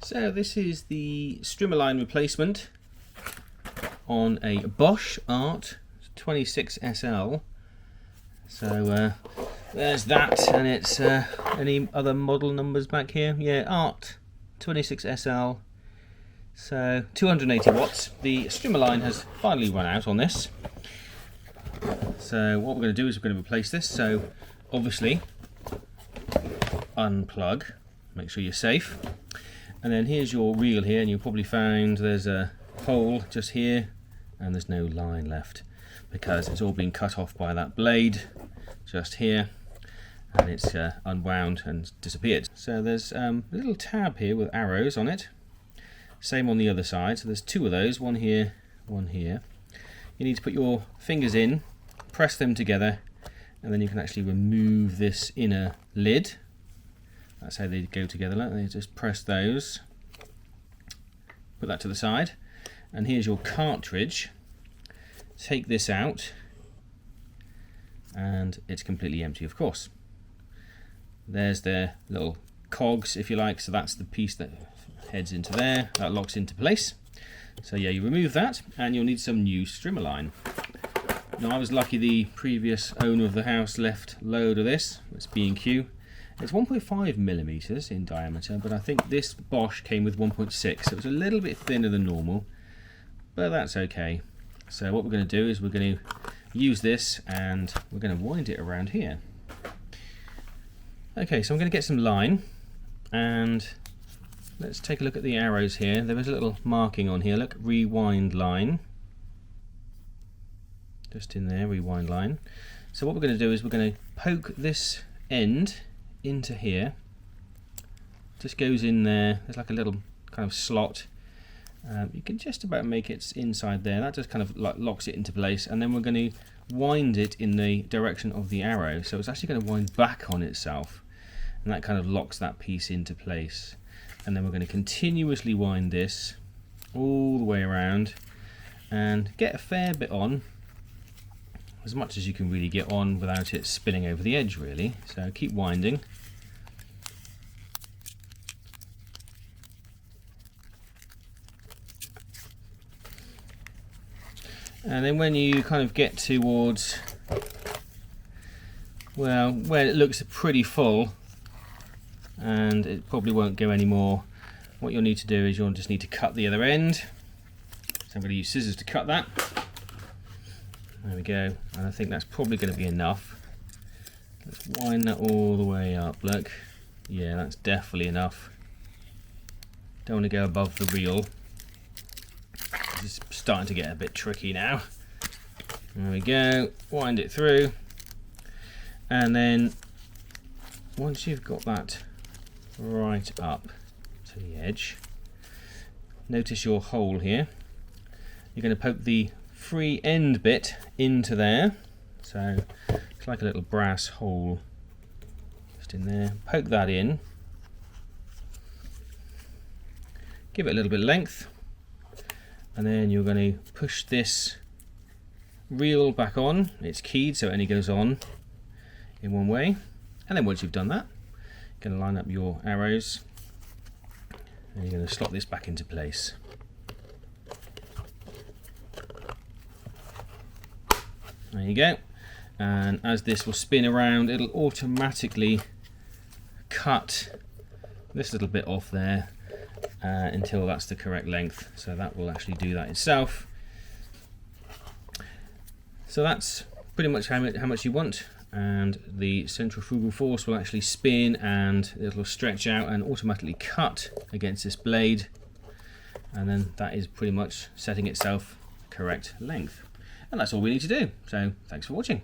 So this is the strimmer line replacement on a Bosch ART 26 SL. So there's that, and it's any other model numbers back here? Yeah, ART 26 SL. So 280 watts. The strimmer line has finally run out on this. So what we're going to do is we're going to replace this. So obviously unplug, make sure you're safe. And then here's your reel here, and you'll probably find there's a hole just here and there's no line left because it's all been cut off by that blade just here, and it's unwound and disappeared. So there's a little tab here with arrows on it, same on the other side. So there's two of those, one here, one here. You need to put your fingers in, press them together, and then you can actually remove this inner lid. That's how they go together. You just press those, put that to the side, and here's your cartridge. Take this out, and it's completely empty, of course. There's their little cogs, if you like, so that's the piece that heads into there, that locks into place. So yeah, you remove that, and you'll need some new strimmer line. Now I was lucky the previous owner of the house left a load of this. It's B&Q. It's 1.5 millimeters in diameter, but I think this Bosch came with 1.6, so it was a little bit thinner than normal, but that's okay. So what we're going to do is we're going to use this and we're going to wind it around here. Okay, so I'm going to get some line, and let's take a look at the arrows here. There is a little marking on here, look, rewind line. Just in there, rewind line. So what we're going to do is we're going to poke this end into here. Just goes in there. There's like a little kind of slot. You can just about make it inside there. That just kind of like locks it into place, and then we're going to wind it in the direction of the arrow. So it's actually going to wind back on itself, and that kind of locks that piece into place. And then we're going to continuously wind this all the way around and get a fair bit on, as much as you can really get on without it spinning over the edge really. So keep winding. And then when you kind of get towards, well, where it looks pretty full and it probably won't go anymore, what you'll need to do is you'll just need to cut the other end. So I'm going to use scissors to cut that. There we go, and I think that's probably going to be enough. Let's wind that all the way up, look. Yeah, that's definitely enough. Don't want to go above the reel. It's starting to get a bit tricky now. There we go, wind it through. And then once you've got that right up to the edge, notice your hole here. You're going to poke the free end bit into there, so it's like a little brass hole just in there. Poke that in, give it a little bit of length, and then you're going to push this reel back on. It's keyed so it only goes on in one way, and then once you've done that, you're going to line up your arrows and you're going to slot this back into place. There you go, and as this will spin around, it'll automatically cut this little bit off there until that's the correct length. So that will actually do that itself. So that's pretty much how much you want, and the centrifugal force will actually spin and it'll stretch out and automatically cut against this blade, and then that is pretty much setting itself correct length. And that's all we need to do. So thanks for watching.